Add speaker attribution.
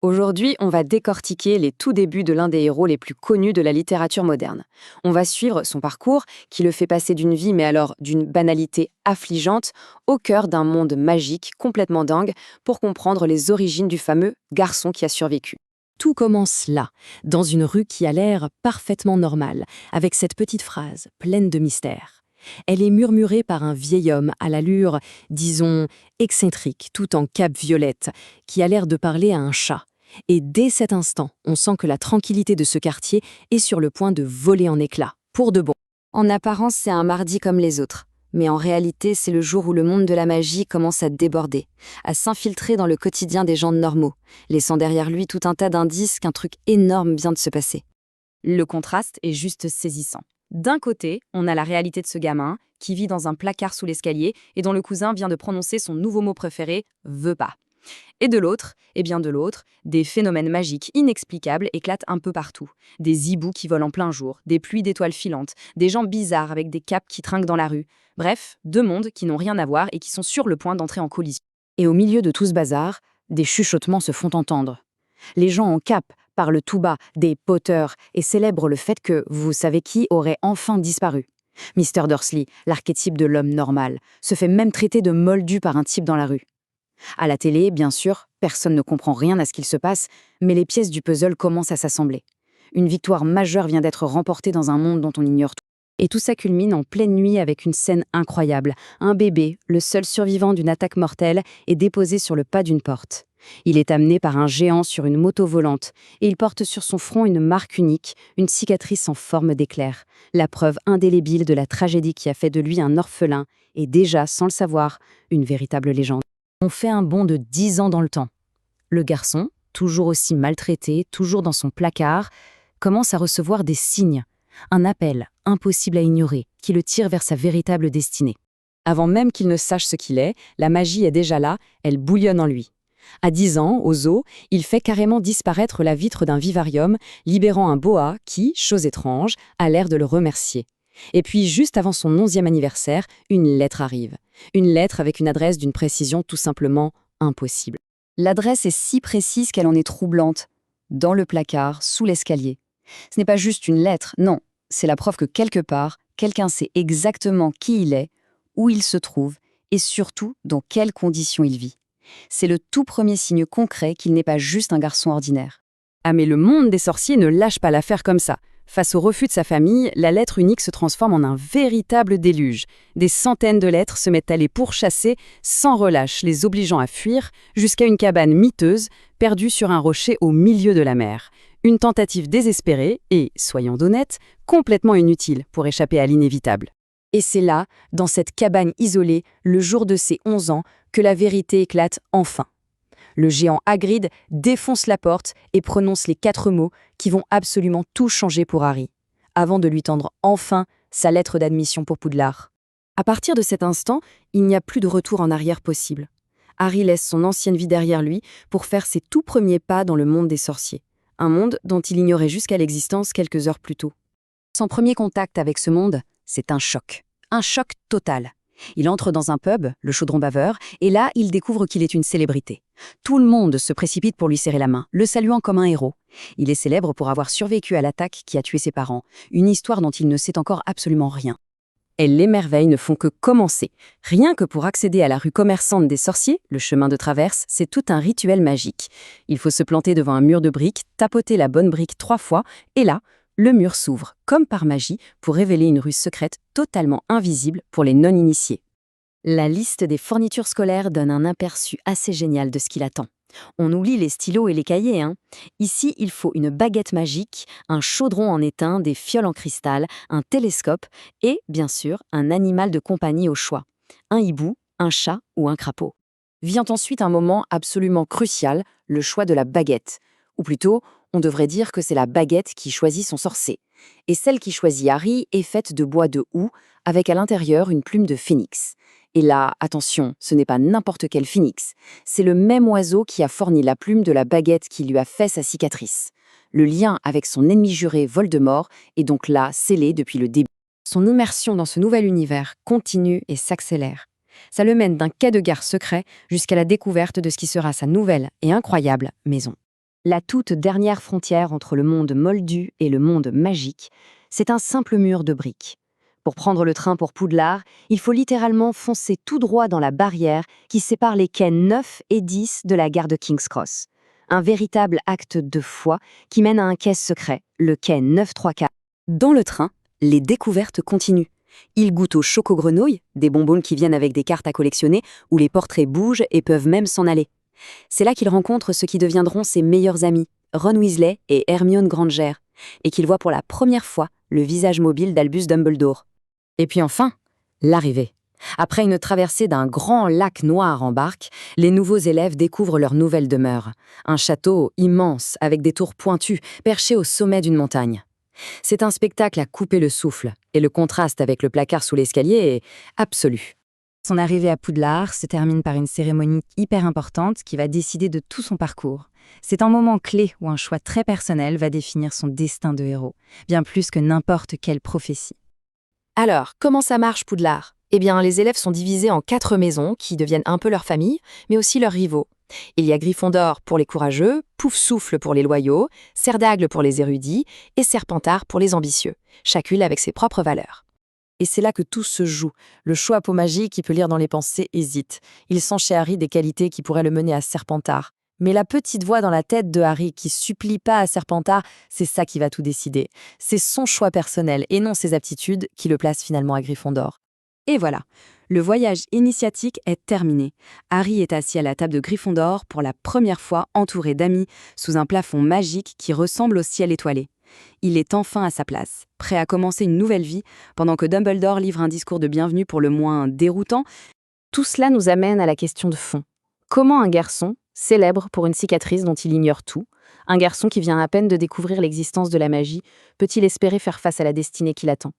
Speaker 1: Aujourd'hui, on va décortiquer les tout débuts de l'un des héros les plus connus de la littérature moderne. On va suivre son parcours, qui le fait passer d'une vie, mais alors d'une banalité affligeante, au cœur d'un monde magique complètement dingue, pour comprendre les origines du fameux garçon qui a survécu.
Speaker 2: Tout commence là, dans une rue qui a l'air parfaitement normale, avec cette petite phrase pleine de mystère. Elle est murmurée par un vieil homme à l'allure, disons, excentrique, tout en cape violette, qui a l'air de parler à un chat. Et dès cet instant, on sent que la tranquillité de ce quartier est sur le point de voler en éclats, pour de bon.
Speaker 1: En apparence, c'est un mardi comme les autres. Mais en réalité, c'est le jour où le monde de la magie commence à déborder, à s'infiltrer dans le quotidien des gens normaux, laissant derrière lui tout un tas d'indices qu'un truc énorme vient de se passer. Le contraste est juste saisissant. D'un côté, on a la réalité de ce gamin, qui vit dans un placard sous l'escalier et dont le cousin vient de prononcer son nouveau mot préféré, « veut pas ». Et de l'autre, et bien de l'autre, des phénomènes magiques inexplicables éclatent un peu partout. Des hiboux qui volent en plein jour, des pluies d'étoiles filantes, des gens bizarres avec des capes qui trinquent dans la rue. Bref, deux mondes qui n'ont rien à voir et qui sont sur le point d'entrer en collision. Et au milieu de tout ce bazar, des chuchotements se font entendre. Les gens en cape parlent tout bas des Potter et célèbrent le fait que, vous savez qui, aurait enfin disparu. Mr. Dursley, l'archétype de l'homme normal, se fait même traiter de moldu par un type dans la rue. À la télé, bien sûr, personne ne comprend rien à ce qu'il se passe, mais les pièces du puzzle commencent à s'assembler. Une victoire majeure vient d'être remportée dans un monde dont on ignore tout. Et tout ça culmine en pleine nuit avec une scène incroyable. Un bébé, le seul survivant d'une attaque mortelle, est déposé sur le pas d'une porte. Il est amené par un géant sur une moto volante, et il porte sur son front une marque unique, une cicatrice en forme d'éclair, la preuve indélébile de la tragédie qui a fait de lui un orphelin, et déjà, sans le savoir, une véritable légende. On fait un bond de 10 ans dans le temps. Le garçon, toujours aussi maltraité, toujours dans son placard, commence à recevoir des signes, un appel impossible à ignorer, qui le tire vers sa véritable destinée. Avant même qu'il ne sache ce qu'il est, la magie est déjà là, elle bouillonne en lui. À 10 ans, au zoo, il fait carrément disparaître la vitre d'un vivarium, libérant un boa qui, chose étrange, a l'air de le remercier. Et puis, juste avant son 11e anniversaire, une lettre arrive. Une lettre avec une adresse d'une précision tout simplement impossible. L'adresse est si précise qu'elle en est troublante. Dans le placard, sous l'escalier. Ce n'est pas juste une lettre, non. C'est la preuve que quelque part, quelqu'un sait exactement qui il est, où il se trouve, et surtout dans quelles conditions il vit. C'est le tout premier signe concret qu'il n'est pas juste un garçon ordinaire. Ah mais le monde des sorciers ne lâche pas l'affaire comme ça. Face au refus de sa famille, la lettre unique se transforme en un véritable déluge. Des centaines de lettres se mettent à les pourchasser sans relâche, les obligeant à fuir jusqu'à une cabane miteuse, perdue sur un rocher au milieu de la mer. Une tentative désespérée et, soyons honnêtes, complètement inutile pour échapper à l'inévitable. Et c'est là, dans cette cabane isolée, le jour de ses 11 ans, que la vérité éclate enfin. Le géant Hagrid défonce la porte et prononce les 4 mots qui vont absolument tout changer pour Harry, avant de lui tendre enfin sa lettre d'admission pour Poudlard. À partir de cet instant, il n'y a plus de retour en arrière possible. Harry laisse son ancienne vie derrière lui pour faire ses tout premiers pas dans le monde des sorciers, un monde dont il ignorait jusqu'à l'existence quelques heures plus tôt. Son premier contact avec ce monde, c'est un choc total. Il entre dans un pub, le Chaudron Baveur, et là, il découvre qu'il est une célébrité. Tout le monde se précipite pour lui serrer la main, le saluant comme un héros. Il est célèbre pour avoir survécu à l'attaque qui a tué ses parents, une histoire dont il ne sait encore absolument rien. Et les merveilles ne font que commencer. Rien que pour accéder à la rue commerçante des sorciers, le chemin de traverse, c'est tout un rituel magique. Il faut se planter devant un mur de briques, tapoter la bonne brique 3 fois, et là, le mur s'ouvre, comme par magie, pour révéler une rue secrète totalement invisible pour les non-initiés. La liste des fournitures scolaires donne un aperçu assez génial de ce qui l'attend. On oublie les stylos et les cahiers, hein. Ici, il faut une baguette magique, un chaudron en étain, des fioles en cristal, un télescope et, bien sûr, un animal de compagnie au choix. Un hibou, un chat ou un crapaud. Vient ensuite un moment absolument crucial, le choix de la baguette. Ou plutôt, on devrait dire que c'est la baguette qui choisit son sorcier. Et celle qui choisit Harry est faite de bois de houx, avec à l'intérieur une plume de phénix. Et là, attention, ce n'est pas n'importe quel phénix. C'est le même oiseau qui a fourni la plume de la baguette qui lui a fait sa cicatrice. Le lien avec son ennemi juré Voldemort est donc là scellé depuis le début. Son immersion dans ce nouvel univers continue et s'accélère. Ça le mène d'un quai de gare secret jusqu'à la découverte de ce qui sera sa nouvelle et incroyable maison.
Speaker 2: La toute dernière frontière entre le monde moldu et le monde magique, c'est un simple mur de briques. Pour prendre le train pour Poudlard, il faut littéralement foncer tout droit dans la barrière qui sépare les quais 9 et 10 de la gare de King's Cross. Un véritable acte de foi qui mène à un quai secret, le quai 934.
Speaker 1: Dans le train, les découvertes continuent. Il goûte aux choco-grenouilles, des bonbons qui viennent avec des cartes à collectionner, où les portraits bougent et peuvent même s'en aller. C'est là qu'il rencontre ceux qui deviendront ses meilleurs amis, Ron Weasley et Hermione Granger, et qu'il voit pour la première fois le visage mobile d'Albus Dumbledore.
Speaker 2: Et puis enfin, l'arrivée. Après une traversée d'un grand lac noir en barque, les nouveaux élèves découvrent leur nouvelle demeure. Un château immense avec des tours pointues perchées au sommet d'une montagne. C'est un spectacle à couper le souffle, et le contraste avec le placard sous l'escalier est absolu. Son arrivée à Poudlard se termine par une cérémonie hyper importante qui va décider de tout son parcours. C'est un moment clé où un choix très personnel va définir son destin de héros, bien plus que n'importe quelle prophétie. Alors, comment ça marche Poudlard ? Eh bien, les élèves sont divisés en 4 maisons qui deviennent un peu leur famille, mais aussi leurs rivaux. Il y a Gryffondor pour les courageux, Poufsouffle pour les loyaux, Cerdagle pour les érudits et Serpentard pour les ambitieux, chacune avec ses propres valeurs. Et c'est là que tout se joue. Le choix à peau magique qui peut lire dans les pensées hésite. Il sent chez Harry des qualités qui pourraient le mener à Serpentard. Mais la petite voix dans la tête de Harry qui supplie pas à Serpentard, c'est ça qui va tout décider. C'est son choix personnel et non ses aptitudes qui le placent finalement à Gryffondor. Et voilà, le voyage initiatique est terminé. Harry est assis à la table de Gryffondor pour la première fois entouré d'amis sous un plafond magique qui ressemble au ciel étoilé. Il est enfin à sa place, prêt à commencer une nouvelle vie, pendant que Dumbledore livre un discours de bienvenue pour le moins déroutant. Tout cela nous amène à la question de fond. Comment un garçon, célèbre pour une cicatrice dont il ignore tout, un garçon qui vient à peine de découvrir l'existence de la magie, peut-il espérer faire face à la destinée qui l'attend ?